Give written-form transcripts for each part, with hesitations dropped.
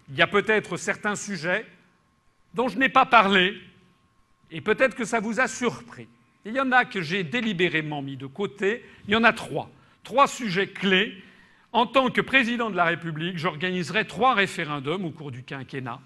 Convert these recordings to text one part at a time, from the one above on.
Il y a peut-être certains sujets dont je n'ai pas parlé, et peut-être que ça vous a surpris. Il y en a que j'ai délibérément mis de côté. Il y en a trois. Trois sujets clés. En tant que président de la République, j'organiserai 3 référendums au cours du quinquennat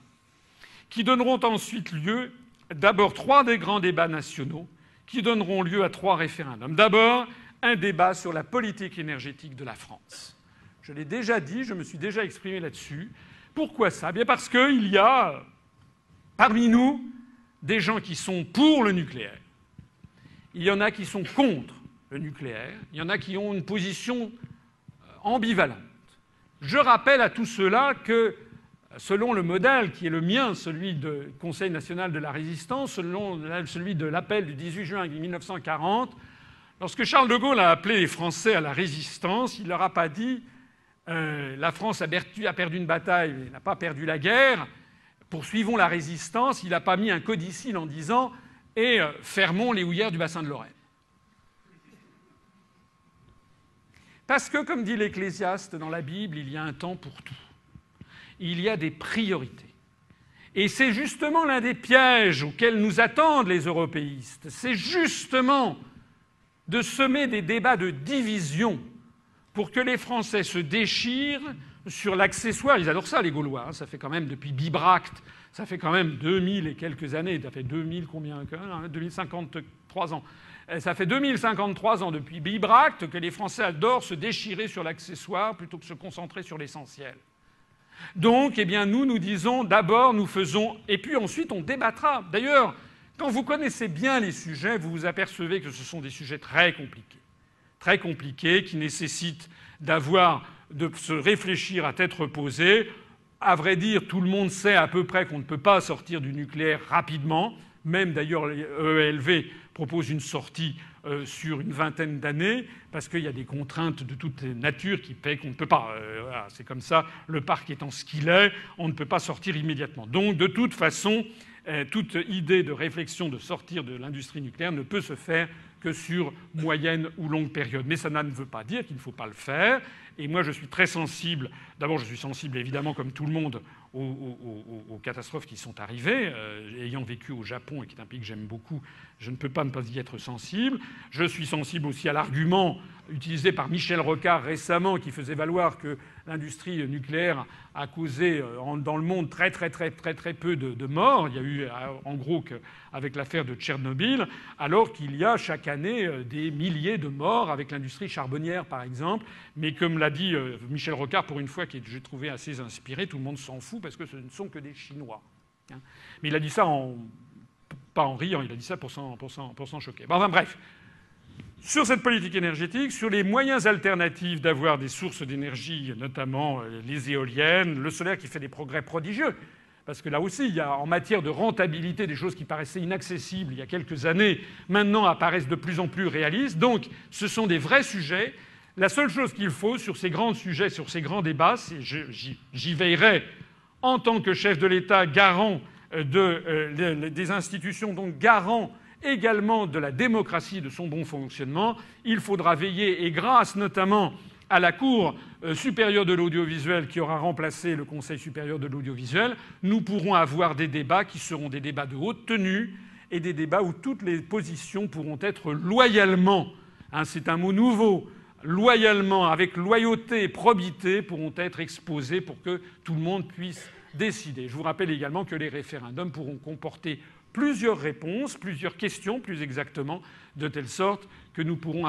qui donneront ensuite lieu, d'abord 3 des grands débats nationaux qui donneront lieu à 3 référendums. D'abord, un débat sur la politique énergétique de la France. Je l'ai déjà dit, je me suis déjà exprimé là-dessus. Pourquoi ça ? Bien parce qu'il y a parmi nous des gens qui sont pour le nucléaire. Il y en a qui sont contre le nucléaire. Il y en a qui ont une position ambivalente. Je rappelle à tout cela que, selon le modèle qui est le mien, celui du Conseil national de la résistance, selon celui de l'appel du 18 juin 1940, lorsque Charles de Gaulle a appelé les Français à la résistance, il ne leur a pas dit la France a perdu une bataille, mais n'a pas perdu la guerre, poursuivons la résistance. Il n'a pas mis un codicille en disant et fermons les houillères du bassin de Lorraine. Parce que, comme dit l'Ecclésiaste dans la Bible, il y a un temps pour tout. Il y a des priorités. Et c'est justement l'un des pièges auxquels nous attendent les européistes. C'est justement de semer des débats de division pour que les Français se déchirent sur l'accessoire. Ils adorent ça, les Gaulois. Hein. Ça fait quand même, depuis Bibracte, ça fait quand même 2000 et quelques années. Ça fait 2000 combien ? 2053 ans. Ça fait 2053 ans depuis Bibracte que les Français adorent se déchirer sur l'accessoire plutôt que se concentrer sur l'essentiel. Donc, eh bien, nous disons d'abord, nous faisons, et puis ensuite on débattra. D'ailleurs, quand vous connaissez bien les sujets, vous vous apercevez que ce sont des sujets très compliqués, qui nécessitent de se réfléchir à tête reposée. À vrai dire, tout le monde sait à peu près qu'on ne peut pas sortir du nucléaire rapidement. Même d'ailleurs, l'EELV propose une sortie sur une vingtaine d'années, parce qu'il y a des contraintes de toute nature qui paient qu'on ne peut pas. Voilà, c'est comme ça, le parc étant ce qu'il est, on ne peut pas sortir immédiatement. Donc, de toute façon, toute idée de réflexion de sortir de l'industrie nucléaire ne peut se faire que sur moyenne ou longue période. Mais ça ne veut pas dire qu'il ne faut pas le faire. Et moi, je suis très sensible. D'abord, je suis sensible, évidemment, comme tout le monde, aux catastrophes qui sont arrivées. Ayant vécu au Japon, et qui est un pays que j'aime beaucoup, je ne peux pas ne pas y être sensible. Je suis sensible aussi à l'argument utilisé par Michel Rocard récemment, qui faisait valoir que l'industrie nucléaire a causé dans le monde très peu de morts. Il y a eu, en gros, avec l'affaire de Tchernobyl, alors qu'il y a chaque année des milliers de morts avec l'industrie charbonnière, par exemple. Mais comme l'a dit Michel Rocard, pour une fois, que j'ai trouvé assez inspiré, tout le monde s'en fout parce que ce ne sont que des Chinois. Mais il a dit ça pas en riant, il a dit ça pour s'en choquer. Bon, enfin bref. Sur cette politique énergétique, sur les moyens alternatifs d'avoir des sources d'énergie, notamment les éoliennes, le solaire qui fait des progrès prodigieux, parce que là aussi, il y a en matière de rentabilité des choses qui paraissaient inaccessibles il y a quelques années, maintenant apparaissent de plus en plus réalistes. Donc ce sont des vrais sujets. La seule chose qu'il faut sur ces grands sujets, sur ces grands débats, c'est j'y veillerai en tant que chef de l'État, garant des institutions, donc garant également de la démocratie et de son bon fonctionnement. Il faudra veiller, et grâce notamment à la Cour supérieure de l'audiovisuel qui aura remplacé le Conseil supérieur de l'audiovisuel, nous pourrons avoir des débats qui seront des débats de haute tenue et des débats où toutes les positions pourront être loyalement, c'est un mot nouveau, loyalement, avec loyauté et probité, pourront être exposées pour que tout le monde puisse décider. Je vous rappelle également que les référendums pourront comporter plusieurs réponses, plusieurs questions plus exactement, de telle sorte que nous pourrons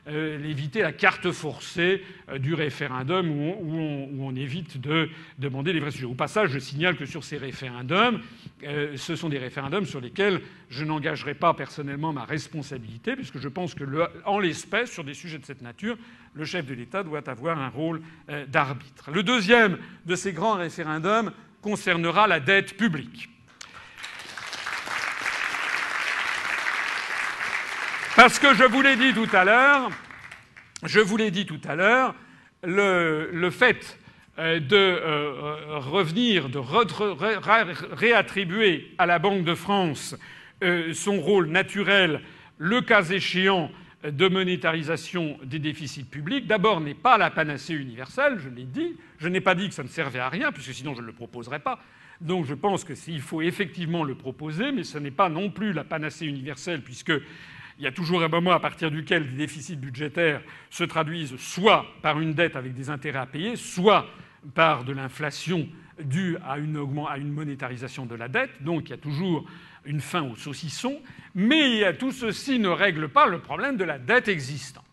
éviter la carte forcée du référendum où on évite de demander les vrais sujets. Au passage, je signale que sur ces référendums, ce sont des référendums sur lesquels je n'engagerai pas personnellement ma responsabilité, puisque je pense que, en l'espèce, sur des sujets de cette nature, le chef de l'État doit avoir un rôle d'arbitre. Le deuxième de ces grands référendums concernera la dette publique. Parce que je vous l'ai dit tout à l'heure, le fait de revenir, de réattribuer à la Banque de France son rôle naturel, le cas échéant, de monétarisation des déficits publics, d'abord, n'est pas la panacée universelle, je l'ai dit. Je n'ai pas dit que ça ne servait à rien, puisque sinon je ne le proposerais pas. Donc je pense qu'il faut effectivement le proposer, mais ce n'est pas non plus la panacée universelle, puisqu'il y a toujours un moment à partir duquel les déficits budgétaires se traduisent soit par une dette avec des intérêts à payer, soit par de l'inflation due à une monétarisation de la dette. Donc il y a toujours une fin au saucisson. Mais tout ceci ne règle pas le problème de la dette existante.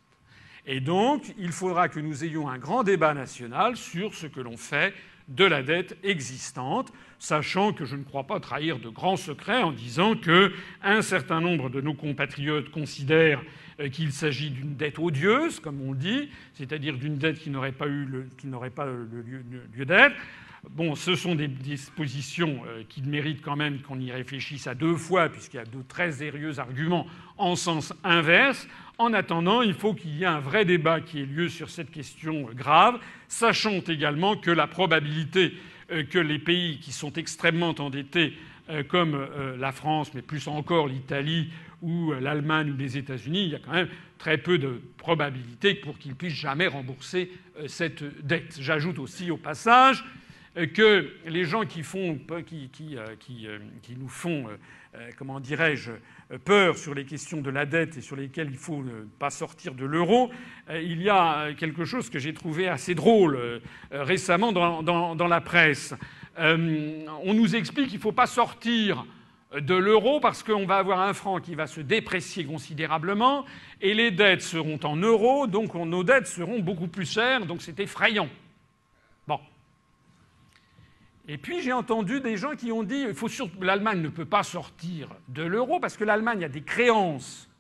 Et donc il faudra que nous ayons un grand débat national sur ce que l'on fait de la dette existante, sachant que je ne crois pas trahir de grands secrets en disant qu'un certain nombre de nos compatriotes considèrent qu'il s'agit d'une dette odieuse, comme on dit, c'est-à-dire d'une dette qui n'aurait pas lieu d'être. Bon, ce sont des dispositions qui méritent quand même qu'on y réfléchisse à deux fois, puisqu'il y a de très sérieux arguments en sens inverse. En attendant, il faut qu'il y ait un vrai débat qui ait lieu sur cette question grave, sachant également que la probabilité que les pays qui sont extrêmement endettés, comme la France, mais plus encore l'Italie ou l'Allemagne ou les États-Unis, il y a quand même très peu de probabilité pour qu'ils puissent jamais rembourser cette dette. J'ajoute aussi au passage que les gens qui nous font, comment dirais-je, peur sur les questions de la dette et sur lesquelles il faut ne pas sortir de l'euro, il y a quelque chose que j'ai trouvé assez drôle récemment dans la presse. On nous explique qu'il ne faut pas sortir de l'euro parce qu'on va avoir un franc qui va se déprécier considérablement et les dettes seront en euros, donc nos dettes seront beaucoup plus chères, donc c'est effrayant. Bon. Et puis j'ai entendu des gens qui ont dit l'Allemagne ne peut pas sortir de l'euro parce que l'Allemagne a des créances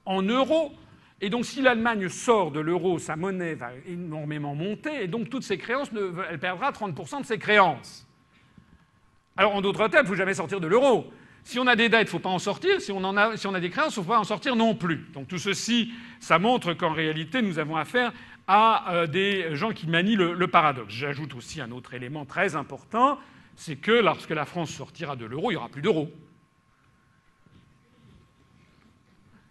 en euros. Et donc si l'Allemagne sort de l'euro, sa monnaie va énormément monter et donc toutes ses créances, elle perdra 30% de ses créances. Alors en d'autres termes, il ne faut jamais sortir de l'euro. Si on a des dettes, il ne faut pas en sortir. Si on a des créances, il ne faut pas en sortir non plus. Donc tout ceci, ça montre qu'en réalité, nous avons affaire à des gens qui manient le paradoxe. J'ajoute aussi un autre élément très important, c'est que lorsque la France sortira de l'euro, il n'y aura plus d'euros.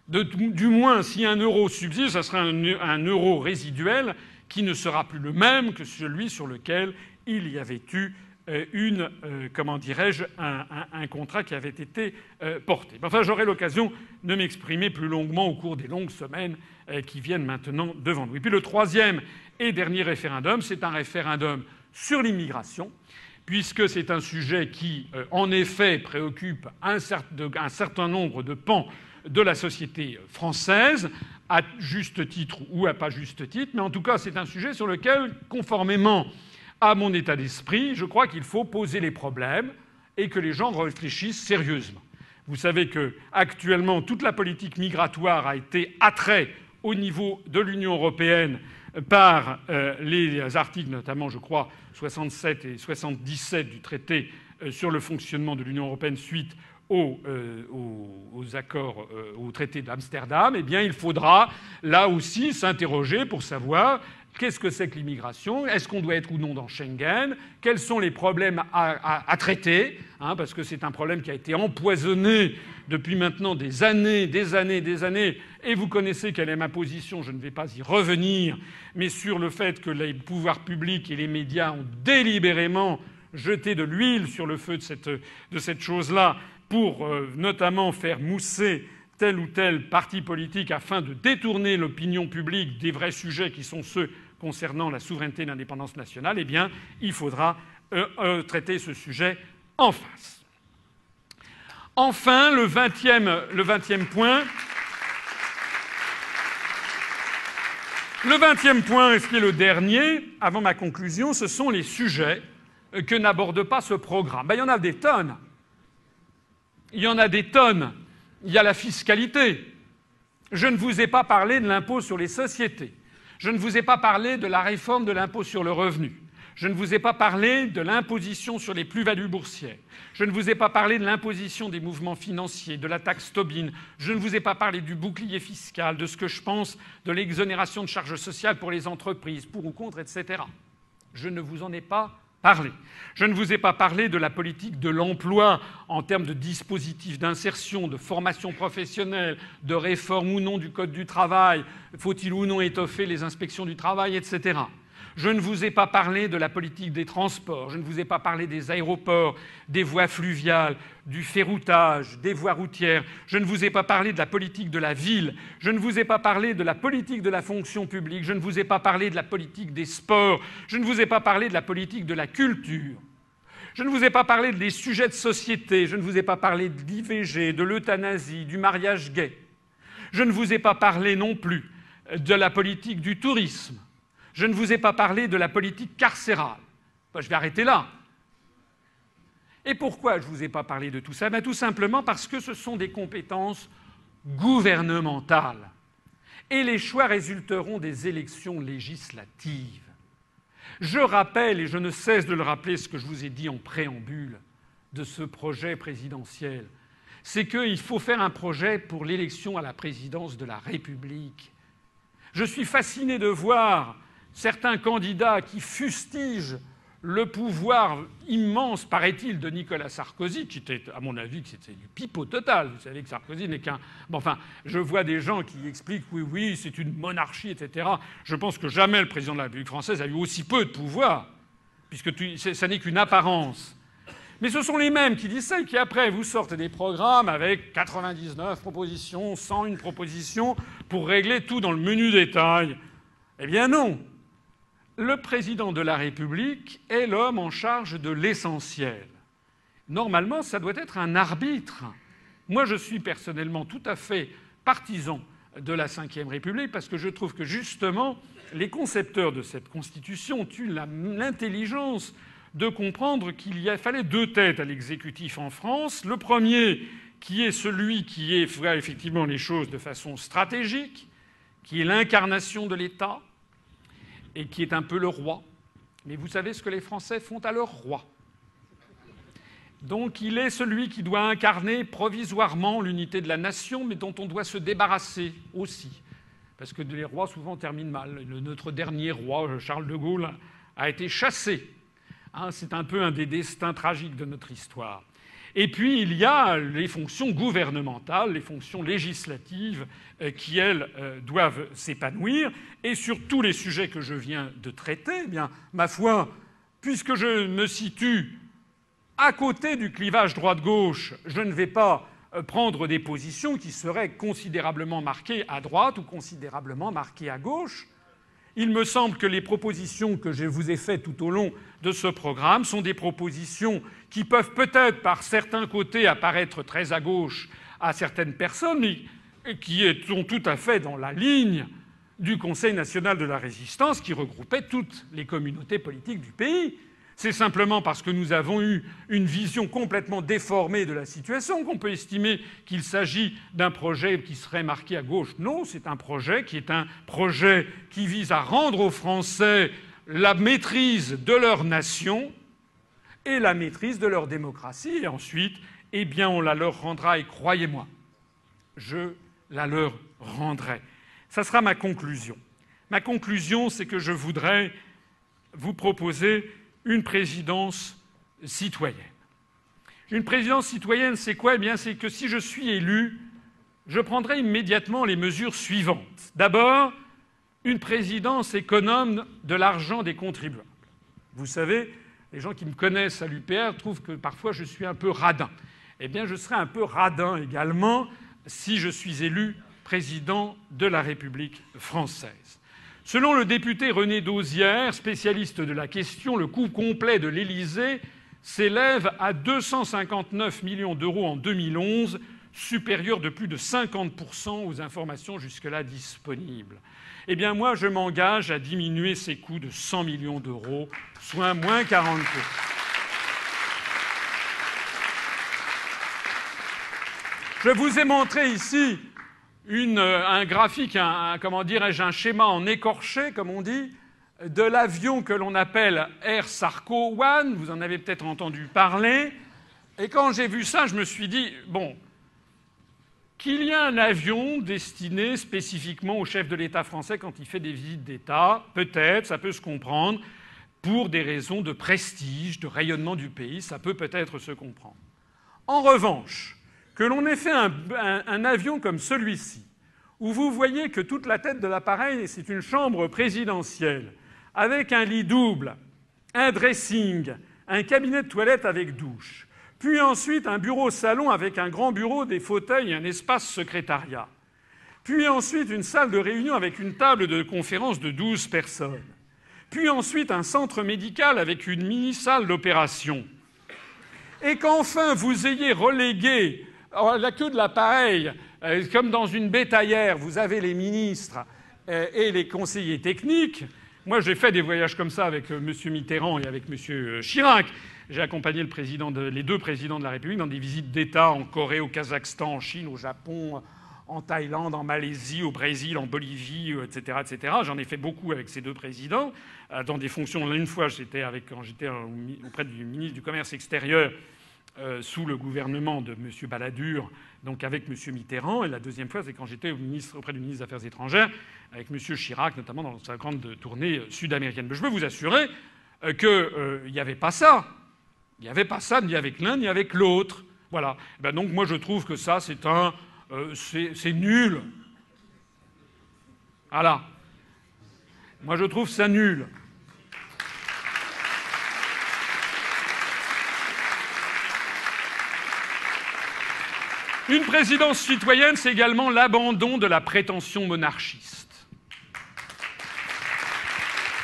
Du moins, si un euro subsiste, ça sera un euro résiduel qui ne sera plus le même que celui sur lequel il y avait eu un contrat qui avait été porté. Enfin, j'aurai l'occasion de m'exprimer plus longuement au cours des longues semaines qui viennent maintenant devant nous. Et puis le troisième et dernier référendum, c'est un référendum sur l'immigration, puisque c'est un sujet qui, en effet, préoccupe un certain nombre de pans de la société française, à juste titre ou à pas juste titre, mais en tout cas, c'est un sujet sur lequel, conformément à mon état d'esprit, je crois qu'il faut poser les problèmes et que les gens réfléchissent sérieusement. Vous savez qu'actuellement, toute la politique migratoire a été attrait au niveau de l'Union européenne par les articles, notamment, je crois, 67 et 77 du traité sur le fonctionnement de l'Union européenne suite aux accords, au traité d'Amsterdam. Eh bien, il faudra là aussi s'interroger pour savoir qu'est-ce que c'est que l'immigration ? Est-ce qu'on doit être ou non dans Schengen ? Quels sont les problèmes à traiter ? Parce que c'est un problème qui a été empoisonné depuis maintenant des années. Et vous connaissez quelle est ma position, je ne vais pas y revenir, mais sur le fait que les pouvoirs publics et les médias ont délibérément jeté de l'huile sur le feu de cette chose-là pour notamment faire mousser tel ou tel parti politique afin de détourner l'opinion publique des vrais sujets qui sont ceux concernant la souveraineté et l'indépendance nationale, eh bien, il faudra traiter ce sujet en face. Enfin, le 20e point... Le 20e point, et ce qui est le dernier, avant ma conclusion, ce sont les sujets que n'aborde pas ce programme. Il y en a des tonnes. Il y en a des tonnes. Il y a la fiscalité. Je ne vous ai pas parlé de l'impôt sur les sociétés. Je ne vous ai pas parlé de la réforme de l'impôt sur le revenu. Je ne vous ai pas parlé de l'imposition sur les plus-values boursières. Je ne vous ai pas parlé de l'imposition des mouvements financiers, de la taxe Tobin. Je ne vous ai pas parlé du bouclier fiscal, de ce que je pense de l'exonération de charges sociales pour les entreprises, pour ou contre, etc. Je ne vous en ai pas parlé. parlé. Je ne vous ai pas parlé de la politique de l'emploi en termes de dispositifs d'insertion, de formation professionnelle, de réforme ou non du Code du travail, faut-il ou non étoffer les inspections du travail, etc. Je ne vous ai pas parlé de la politique des transports, je ne vous ai pas parlé des aéroports, des voies fluviales, du ferroutage, des voies routières, je ne vous ai pas parlé de la politique de la ville, je ne vous ai pas parlé de la politique de la fonction publique, je ne vous ai pas parlé de la politique des sports, je ne vous ai pas parlé de la politique de la culture. Je ne vous ai pas parlé des sujets de société, je ne vous ai pas parlé de l'IVG, de l'euthanasie, du mariage gay. Je ne vous ai pas parlé non plus de la politique du tourisme. Je ne vous ai pas parlé de la politique carcérale. Je vais arrêter là. Et pourquoi je ne vous ai pas parlé de tout ça? Tout simplement parce que ce sont des compétences gouvernementales. Et les choix résulteront des élections législatives. Je rappelle, et je ne cesse de le rappeler, ce que je vous ai dit en préambule de ce projet présidentiel, c'est qu'il faut faire un projet pour l'élection à la présidence de la République. Je suis fasciné de voir certains candidats qui fustigent le pouvoir immense, paraît-il, de Nicolas Sarkozy, qui était, à mon avis, c'était du pipeau total. Vous savez que Sarkozy n'est qu'un... Bon, enfin, je vois des gens qui expliquent « oui, c'est une monarchie, etc. » Je pense que jamais le président de la République française a eu aussi peu de pouvoir, puisque ça n'est qu'une apparence. Mais ce sont les mêmes qui disent ça et qui, après, vous sortent des programmes avec 99 propositions, 101 propositions pour régler tout dans le menu détail. Eh bien non. Le président de la République est l'homme en charge de l'essentiel. Normalement, ça doit être un arbitre. Moi, je suis personnellement tout à fait partisan de la Ve République parce que je trouve que, justement, les concepteurs de cette Constitution ont eu l'intelligence de comprendre qu'il fallait deux têtes à l'exécutif en France. Le premier, qui est celui qui fait effectivement les choses de façon stratégique, qui est l'incarnation de l'État, et qui est un peu le roi. Mais vous savez ce que les Français font à leur roi. Donc il est celui qui doit incarner provisoirement l'unité de la nation, mais dont on doit se débarrasser aussi. Parce que les rois souvent terminent mal. Notre dernier roi, Charles de Gaulle, a été chassé. C'est un peu un des destins tragiques de notre histoire. Et puis il y a les fonctions gouvernementales, les fonctions législatives qui, elles, doivent s'épanouir. Et sur tous les sujets que je viens de traiter, eh bien, ma foi, puisque je me situe à côté du clivage droite-gauche, je ne vais pas prendre des positions qui seraient considérablement marquées à droite ou considérablement marquées à gauche. Il me semble que les propositions que je vous ai faites tout au long de ce programme sont des propositions qui peuvent peut-être, par certains côtés, apparaître très à gauche à certaines personnes, mais qui sont tout à fait dans la ligne du Conseil national de la Résistance, qui regroupait toutes les communautés politiques du pays. C'est simplement parce que nous avons eu une vision complètement déformée de la situation qu'on peut estimer qu'il s'agit d'un projet qui serait marqué à gauche. Non, c'est un projet qui vise à rendre aux Français la maîtrise de leur nation et la maîtrise de leur démocratie. Et ensuite, eh bien, on la leur rendra. Et croyez-moi, je la leur rendrai. Ça sera ma conclusion. Ma conclusion, c'est que je voudrais vous proposer une présidence citoyenne. Une présidence citoyenne, c'est quoi? Eh bien, c'est que si je suis élu, je prendrai immédiatement les mesures suivantes. D'abord, une présidence économe de l'argent des contribuables. Vous savez, les gens qui me connaissent à l'UPR trouvent que parfois je suis un peu radin. Eh bien, je serai un peu radin également si je suis élu président de la République française. Selon le député René Dauzière, spécialiste de la question, le coût complet de l'Élysée s'élève à 259 millions d'euros en 2011, supérieur de plus de 50% aux informations jusque-là disponibles. Eh bien, moi, je m'engage à diminuer ces coûts de 100 millions d'euros, soit moins 40%. Je vous ai montré ici un graphique, un schéma en écorché, comme on dit, de l'avion que l'on appelle Air Sarko One. Vous en avez peut-être entendu parler. Et quand j'ai vu ça, je me suis dit, bon, qu'il y a un avion destiné spécifiquement au chef de l'État français quand il fait des visites d'État, peut-être, ça peut se comprendre. pour des raisons de prestige, de rayonnement du pays. Ça peut peut-être se comprendre. En revanche, que l'on ait fait un avion comme celui-ci, où vous voyez que toute la tête de l'appareil, c'est une chambre présidentielle, avec un lit double, un dressing, un cabinet de toilette avec douche, puis ensuite un bureau-salon avec un grand bureau, des fauteuils et un espace secrétariat, puis ensuite une salle de réunion avec une table de conférence de 12 personnes, puis ensuite un centre médical avec une mini-salle d'opération, et qu'enfin vous ayez relégué la queue de l'appareil, comme dans une bétaillère, vous avez les ministres et les conseillers techniques. Moi, j'ai fait des voyages comme ça avec M. Mitterrand et avec M. Chirac. J'ai accompagné les deux présidents de la République dans des visites d'État en Corée, au Kazakhstan, en Chine, au Japon, en Thaïlande, en Malaisie, au Brésil, en Bolivie, etc., etc. J'en ai fait beaucoup avec ces deux présidents, dans des fonctions. Une fois, quand j'étais auprès du ministre du Commerce extérieur, sous le gouvernement de M. Balladur, donc avec M. Mitterrand. Et la deuxième fois, c'est quand j'étais auprès du ministre des Affaires étrangères, avec M. Chirac, notamment dans sa grande tournée sud-américaine. Mais je peux vous assurer qu'il n'y avait pas ça. Il n'y avait pas ça ni avec l'un ni avec l'autre. Voilà. Donc moi, je trouve que ça, c'est nul. Voilà. Moi, je trouve ça nul. Une présidence citoyenne, c'est également l'abandon de la prétention monarchiste.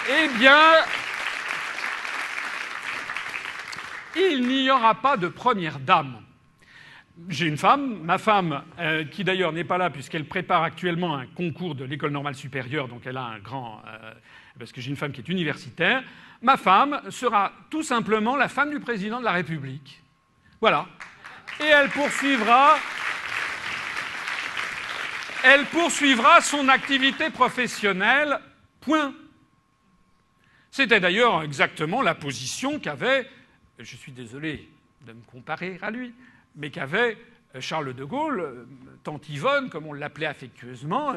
Eh bien, il n'y aura pas de première dame. J'ai une femme, ma femme, qui d'ailleurs n'est pas là puisqu'elle prépare actuellement un concours de l'École normale supérieure, donc elle a un grand... parce que j'ai une femme qui est universitaire. Ma femme sera tout simplement la femme du président de la République. Voilà. Et elle poursuivra son activité professionnelle, point. C'était d'ailleurs exactement la position qu'avait, je suis désolé de me comparer à lui, mais qu'avait Charles de Gaulle. Tante Yvonne, comme on l'appelait affectueusement,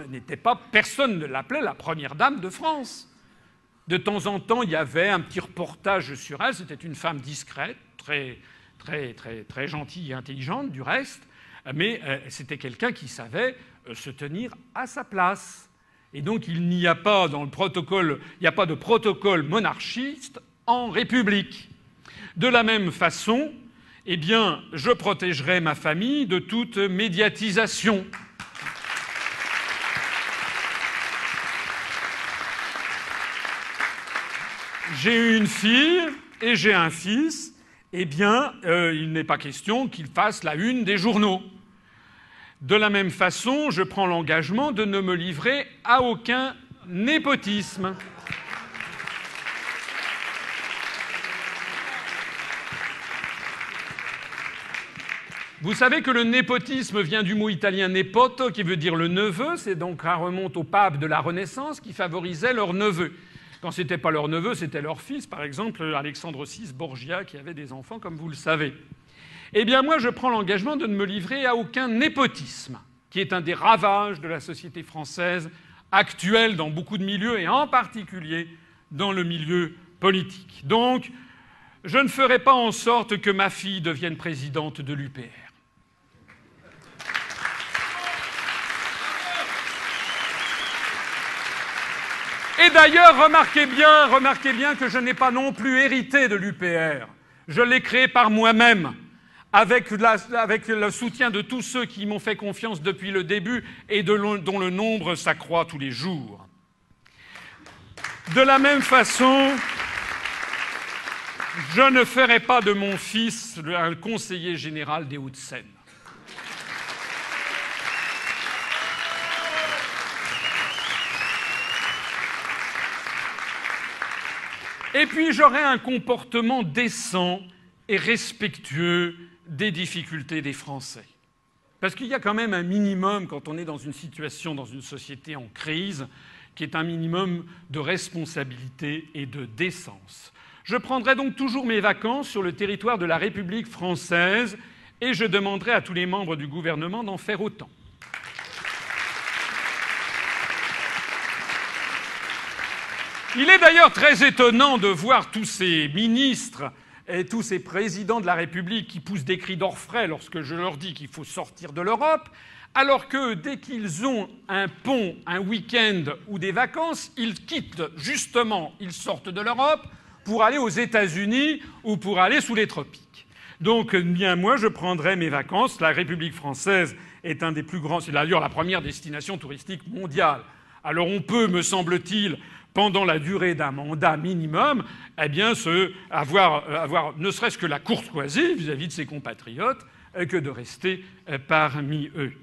personne ne l'appelait la première dame de France. De temps en temps, il y avait un petit reportage sur elle. C'était une femme discrète, très gentille et intelligente du reste, mais c'était quelqu'un qui savait se tenir à sa place. Et donc il n'y a pas dans le protocole, il n'y a pas de protocole monarchiste en République. De la même façon, eh bien, je protégerai ma famille de toute médiatisation. J'ai eu une fille et j'ai un fils. Eh bien, il n'est pas question qu'il fasse la une des journaux. De la même façon, je prends l'engagement de ne me livrer à aucun népotisme. Vous savez que le népotisme vient du mot italien nepoto, qui veut dire le neveu. C'est donc, ça remonte au pape de la Renaissance qui favorisait leurs neveux. Quand ce n'était pas leur neveu, c'était leur fils. Par exemple, Alexandre VI Borgia, qui avait des enfants, comme vous le savez. Eh bien, moi, je prends l'engagement de ne me livrer à aucun népotisme, qui est un des ravages de la société française actuelle dans beaucoup de milieux, et en particulier dans le milieu politique. Donc, je ne ferai pas en sorte que ma fille devienne présidente de l'UPR. Et d'ailleurs, remarquez bien que je n'ai pas non plus hérité de l'UPR. Je l'ai créé par moi-même, avec le soutien de tous ceux qui m'ont fait confiance depuis le début et dont le nombre s'accroît tous les jours. De la même façon, je ne ferai pas de mon fils un conseiller général des Hauts-de-Seine. Et puis j'aurai un comportement décent et respectueux des difficultés des Français. Parce qu'il y a quand même un minimum, quand on est dans une situation, dans une société en crise, qui est un minimum de responsabilité et de décence. Je prendrai donc toujours mes vacances sur le territoire de la République française et je demanderai à tous les membres du gouvernement d'en faire autant. Il est d'ailleurs très étonnant de voir tous ces ministres et tous ces présidents de la République qui poussent des cris d'orfraie lorsque je leur dis qu'il faut sortir de l'Europe, alors que dès qu'ils ont un pont, un week-end ou des vacances, ils quittent justement, ils sortent de l'Europe pour aller aux États-Unis ou pour aller sous les tropiques. Donc, bien, moi, je prendrai mes vacances. La République française est un des plus grands, c'est d'ailleurs la première destination touristique mondiale. Alors, on peut, me semble-t-il, pendant la durée d'un mandat minimum, eh bien, avoir ne serait-ce que la courtoisie vis-à-vis de ses compatriotes que de rester parmi eux.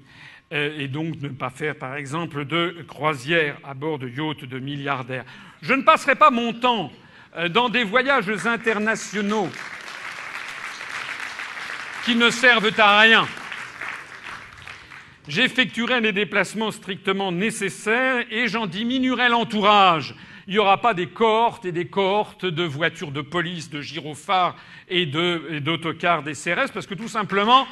Et donc ne pas faire, par exemple, de croisière à bord de yachts de milliardaires. Je ne passerai pas mon temps dans des voyages internationaux qui ne servent à rien. J'effectuerai les déplacements strictement nécessaires et j'en diminuerai l'entourage. Il n'y aura pas des cohortes et des cohortes de voitures de police, de gyrophares et d'autocars des CRS, parce que tout simplement,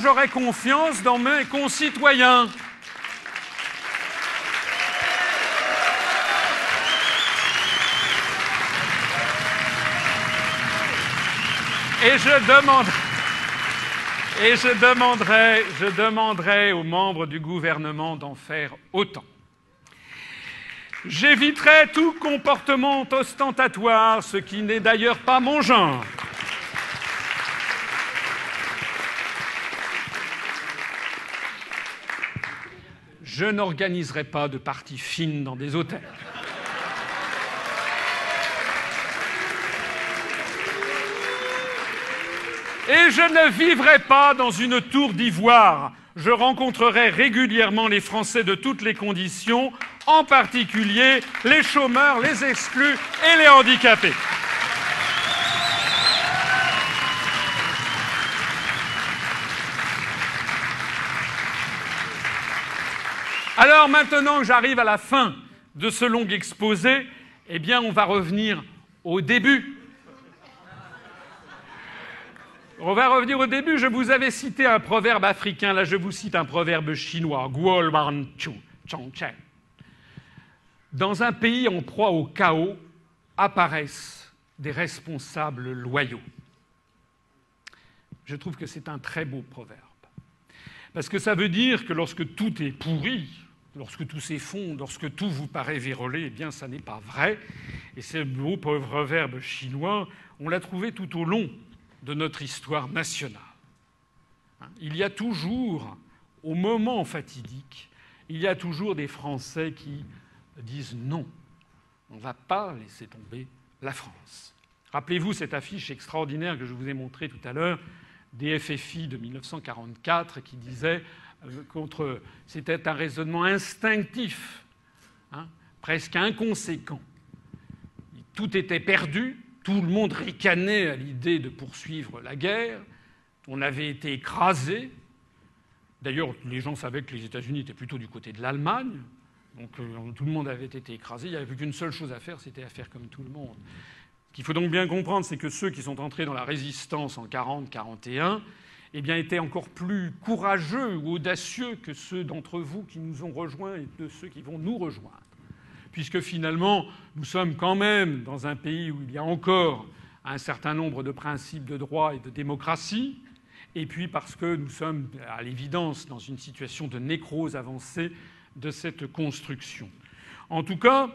j'aurai confiance dans mes concitoyens. Et je demanderai aux membres du gouvernement d'en faire autant. J'éviterai tout comportement ostentatoire, ce qui n'est d'ailleurs pas mon genre. Je n'organiserai pas de parties fines dans des hôtels. Et je ne vivrai pas dans une tour d'ivoire. Je rencontrerai régulièrement les Français de toutes les conditions, en particulier les chômeurs, les exclus et les handicapés. Alors maintenant que j'arrive à la fin de ce long exposé, eh bien on va revenir au début. On va revenir au début. Je vous avais cité un proverbe africain. Là, je vous cite un proverbe chinois. Guol man chu chong chen. Dans un pays en proie au chaos, apparaissent des responsables loyaux. Je trouve que c'est un très beau proverbe. Parce que ça veut dire que lorsque tout est pourri, lorsque tout s'effondre, lorsque tout vous paraît vérolé, eh bien, ça n'est pas vrai. Et ce beau proverbe chinois, on l'a trouvé tout au long de notre histoire nationale. Il y a toujours, au moment fatidique, il y a toujours des Français qui disent non, on ne va pas laisser tomber la France. Rappelez-vous cette affiche extraordinaire que je vous ai montrée tout à l'heure des FFI de 1944 qui disait c'était un raisonnement instinctif, presque inconséquent. Tout était perdu. Tout le monde ricanait à l'idée de poursuivre la guerre. On avait été écrasés. D'ailleurs, les gens savaient que les États-Unis étaient plutôt du côté de l'Allemagne. Donc tout le monde avait été écrasé. Il n'y avait plus qu'une seule chose à faire, c'était à faire comme tout le monde. Ce qu'il faut donc bien comprendre, c'est que ceux qui sont entrés dans la résistance en 40-41, eh bien, étaient encore plus courageux ou audacieux que ceux d'entre vous qui nous ont rejoints et de ceux qui vont nous rejoindre. Puisque finalement, nous sommes quand même dans un pays où il y a encore un certain nombre de principes de droit et de démocratie, et puis parce que nous sommes, à l'évidence, dans une situation de nécrose avancée de cette construction. En tout cas,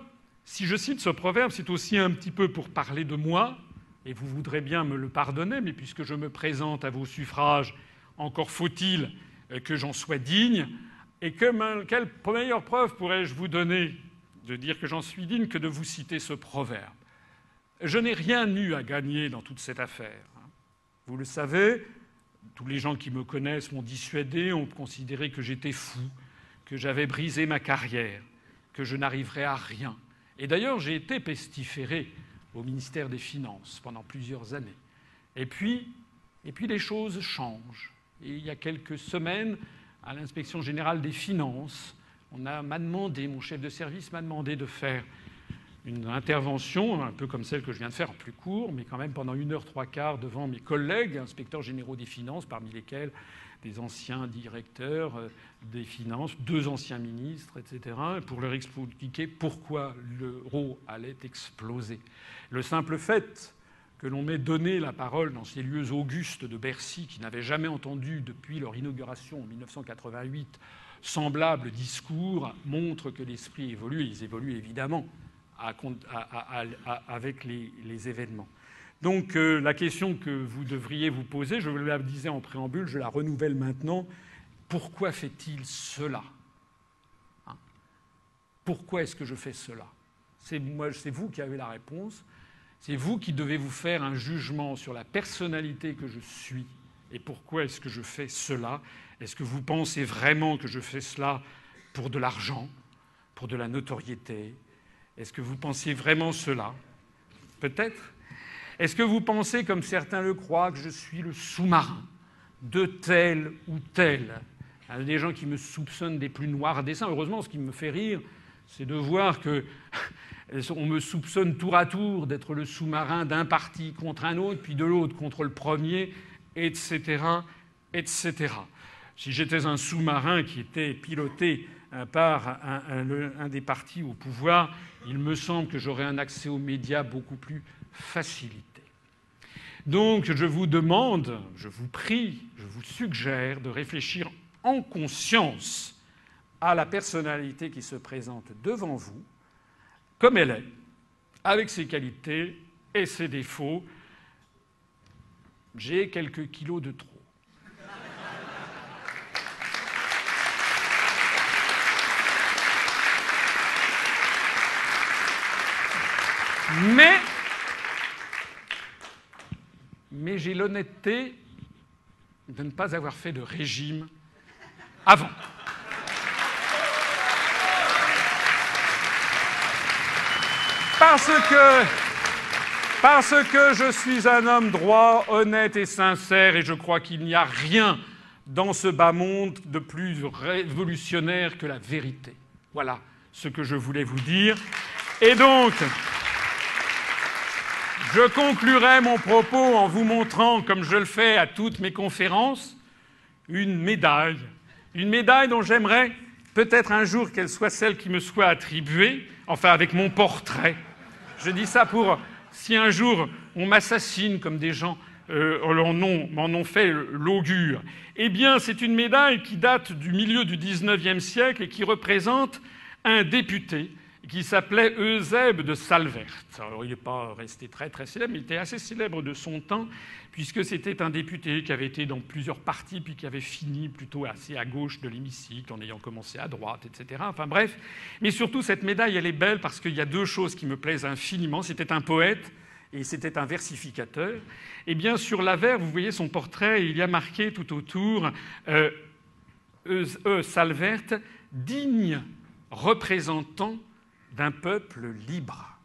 si je cite ce proverbe, c'est aussi un petit peu pour parler de moi, et vous voudrez bien me le pardonner, mais puisque je me présente à vos suffrages, encore faut-il que j'en sois digne, et quelle meilleure preuve pourrais-je vous donner de dire que j'en suis digne que de vous citer ce proverbe. Je n'ai rien eu à gagner dans toute cette affaire. Vous le savez, tous les gens qui me connaissent m'ont dissuadé, ont considéré que j'étais fou, que j'avais brisé ma carrière, que je n'arriverais à rien. Et d'ailleurs, j'ai été pestiféré au ministère des Finances pendant plusieurs années. Et puis les choses changent. Et il y a quelques semaines, à l'Inspection générale des finances, mon chef de service m'a demandé de faire une intervention, un peu comme celle que je viens de faire, en plus court, mais quand même pendant 1h 3/4 devant mes collègues, inspecteurs généraux des finances, parmi lesquels des anciens directeurs des finances, 2 anciens ministres, etc., pour leur expliquer pourquoi l'euro allait exploser. Le simple fait que l'on m'ait donné la parole dans ces lieux augustes de Bercy, qui n'avaient jamais entendu depuis leur inauguration en 1988 semblable discours, montre que l'esprit évolue, et ils évoluent évidemment avec les événements. Donc la question que vous devriez vous poser, je vous la disais en préambule, je la renouvelle maintenant, pourquoi fait-il cela ? Pourquoi est-ce que je fais cela ? C'est vous qui avez la réponse, c'est vous qui devez vous faire un jugement sur la personnalité que je suis et pourquoi est-ce que je fais cela. Est-ce que vous pensez vraiment que je fais cela pour de l'argent, pour de la notoriété ? Est-ce que vous pensez vraiment cela ? Peut-être. Est-ce que vous pensez, comme certains le croient, que je suis le sous-marin de tel ou tel ? Il y a des gens qui me soupçonnent des plus noirs desseins. Heureusement, ce qui me fait rire, c'est de voir qu'on me soupçonne tour à tour d'être le sous-marin d'un parti contre un autre, puis de l'autre contre le premier, etc., etc. Si j'étais un sous-marin qui était piloté par un des partis au pouvoir, il me semble que j'aurais un accès aux médias beaucoup plus facilité. Donc je vous demande, je vous prie, je vous suggère de réfléchir en conscience à la personnalité qui se présente devant vous, comme elle est, avec ses qualités et ses défauts. J'ai quelques kilos de trop. Mais j'ai l'honnêteté de ne pas avoir fait de régime avant. Parce que je suis un homme droit, honnête et sincère, et je crois qu'il n'y a rien dans ce bas monde de plus révolutionnaire que la vérité. Voilà ce que je voulais vous dire. Et donc, je conclurai mon propos en vous montrant, comme je le fais à toutes mes conférences, une médaille dont j'aimerais peut-être un jour qu'elle soit celle qui me soit attribuée, enfin avec mon portrait. Je dis ça pour, si un jour on m'assassine comme des gens m'en ont fait l'augure, eh bien c'est une médaille qui date du milieu du XIXe siècle et qui représente un député qui s'appelait Eusèbe de Salvert. Alors, il n'est pas resté très très célèbre, mais il était assez célèbre de son temps, puisque c'était un député qui avait été dans plusieurs partis, puis qui avait fini plutôt assez à gauche de l'hémicycle, en ayant commencé à droite, etc. Enfin bref. Mais surtout, cette médaille, elle est belle parce qu'il y a 2 choses qui me plaisent infiniment. C'était un poète et c'était un versificateur. Et bien, sur l'avers, vous voyez son portrait, il y a marqué tout autour Salvert, digne représentant d'un peuple libre.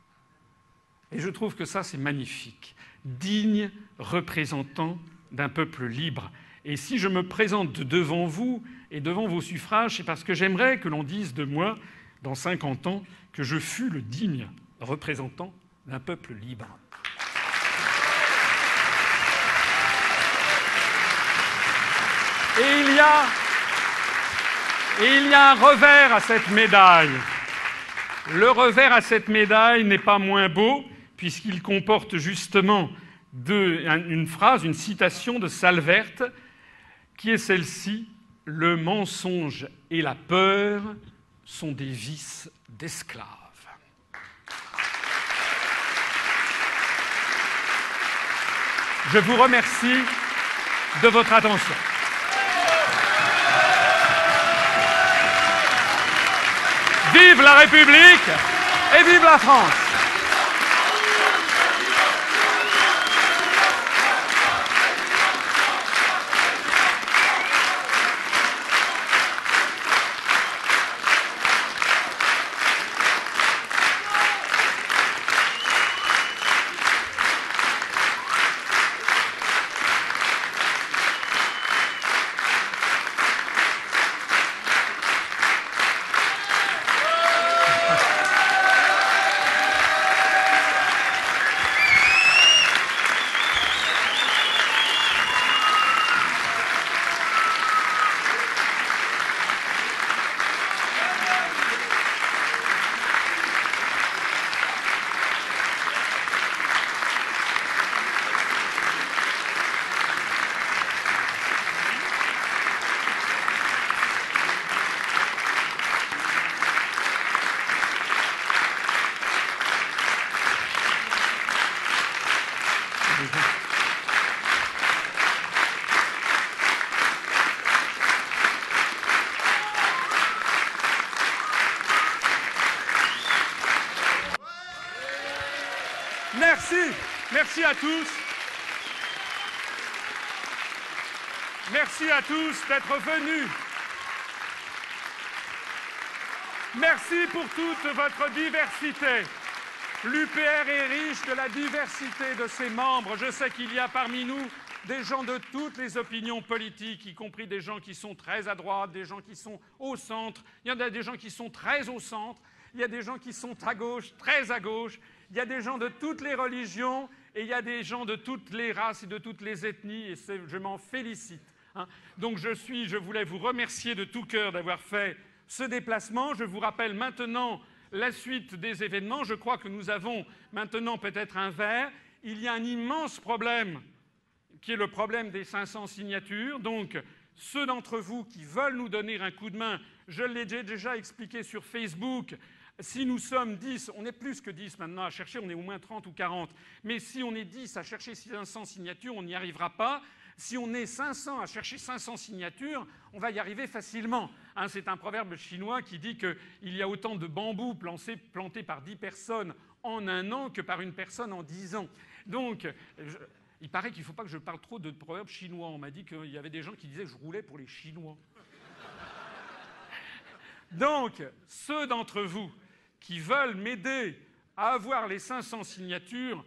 Et je trouve que ça, c'est magnifique. Digne représentant d'un peuple libre. Et si je me présente devant vous et devant vos suffrages, c'est parce que j'aimerais que l'on dise de moi, dans 50 ans, que je fus le digne représentant d'un peuple libre. Et il y a un revers à cette médaille. Le revers à cette médaille n'est pas moins beau, puisqu'il comporte justement une phrase, une citation de Salvert, qui est celle-ci : « Le mensonge et la peur sont des vices d'esclaves. » Je vous remercie de votre attention. Vive la République et vive la France! Merci à tous. Merci à tous d'être venus. Merci pour toute votre diversité. L'UPR est riche de la diversité de ses membres. Je sais qu'il y a parmi nous des gens de toutes les opinions politiques, y compris des gens qui sont très à droite, des gens qui sont au centre. Il y en a des gens qui sont très au centre. Il y a des gens qui sont à gauche, très à gauche. Il y a des gens de toutes les religions et il y a des gens de toutes les races et de toutes les ethnies. Et je m'en félicite. Donc je voulais vous remercier de tout cœur d'avoir fait ce déplacement. Je vous rappelle maintenant la suite des événements. Je crois que nous avons maintenant peut-être un verre. Il y a un immense problème qui est le problème des 500 signatures. Donc, ceux d'entre vous qui veulent nous donner un coup de main, je l'ai déjà expliqué sur Facebook, si nous sommes 10, on est plus que 10 maintenant à chercher, on est au moins 30 ou 40, mais si on est 10 à chercher 500 signatures, on n'y arrivera pas. Si on est 500 à chercher 500 signatures, on va y arriver facilement. C'est un proverbe chinois qui dit qu'il y a autant de bambous plantés par 10 personnes en un an que par une personne en 10 ans. Donc, il paraît qu'il ne faut pas que je parle trop de proverbes chinois. On m'a dit qu'il y avait des gens qui disaient que je roulais pour les Chinois. Donc, ceux d'entre vous qui veulent m'aider à avoir les 500 signatures,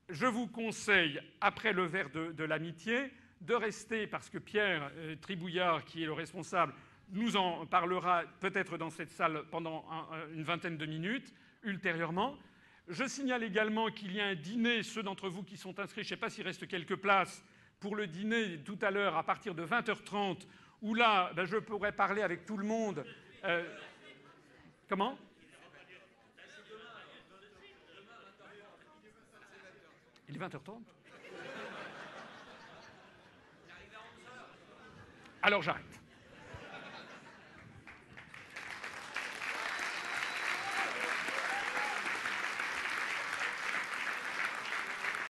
je vous conseille, après le verre de l'amitié, de rester, parce que Pierre Tribouillard, qui est le responsable, nous en parlera peut-être dans cette salle pendant une vingtaine de minutes, ultérieurement. Je signale également qu'il y a un dîner, ceux d'entre vous qui sont inscrits, je ne sais pas s'il reste quelques places, pour le dîner tout à l'heure à partir de 20h30, où là, je pourrai parler avec tout le monde. Comment ? Il est 20h30 ? Alors j'arrête.